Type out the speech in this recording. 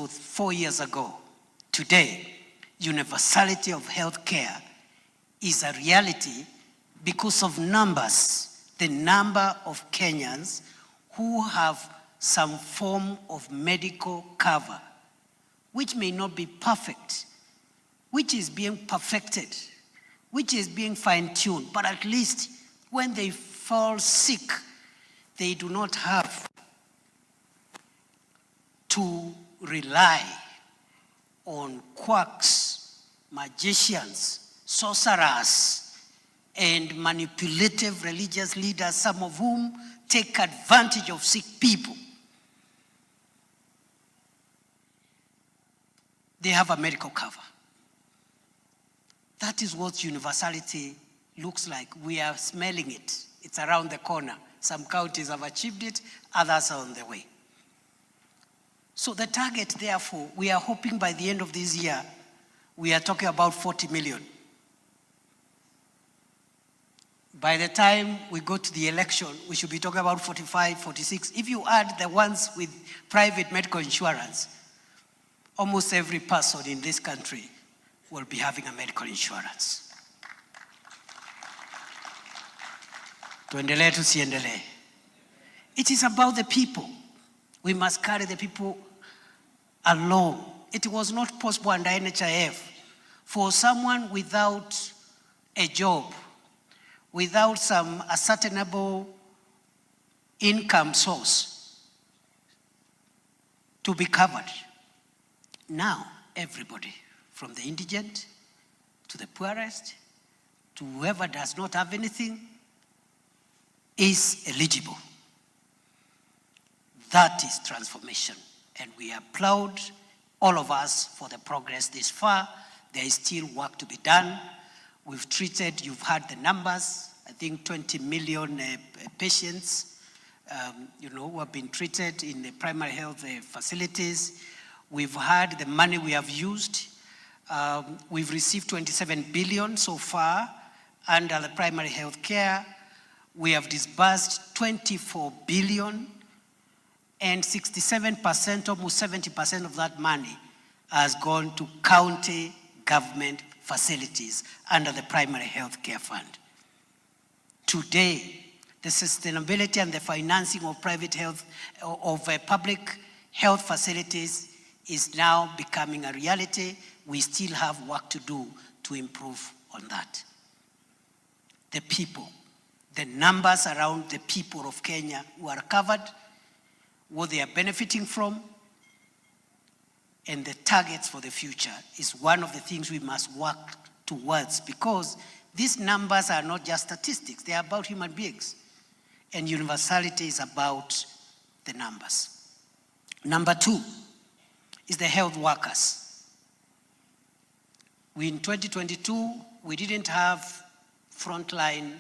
possible 4 years ago. Today, universality of healthcare is a reality because of numbers, the number of Kenyans who have some form of medical cover, which may not be perfect, which is being perfected, which is being fine-tuned, but at least when they fall sick, they do not have to rely on quacks, magicians, sorcerers, and manipulative religious leaders, some of whom take advantage of sick people. They have a medical cover. That is what universality looks like. We are smelling it. It's around the corner. Some counties have achieved it, others are on the way. So the target, therefore, we are hoping by the end of this year, we are talking about 40 million. By the time we go to the election, we should be talking about 45, 46. If you add the ones with private medical insurance, almost every person in this country will be having a medical insurance. Tuendelee tusiendelee. It is about the people. We must carry the people along. It was not possible under NHIF for someone without a job, without some ascertainable income source to be covered. Now, everybody, from the indigent to the poorest to whoever does not have anything, is eligible. That is transformation. And we applaud all of us for the progress this far. There is still work to be done. We've treated, you've heard the numbers, I think 20 million patients who have been treated in the primary health facilities. We've heard the money we have used. We've received 27 billion so far under the primary health care. We have disbursed 24 billion, and 67%, almost 70% of that money has gone to county government facilities under the primary health care fund. Today, the sustainability and the financing of private health, of public health facilities is now becoming a reality. We still have work to do to improve on that. The people, the numbers around the people of Kenya who are covered, what they are benefiting from, and the targets for the future is one of the things we must work towards, because these numbers are not just statistics, they are about human beings. And universality is about the numbers. Number two is the health workers. In 2022, we didn't have frontline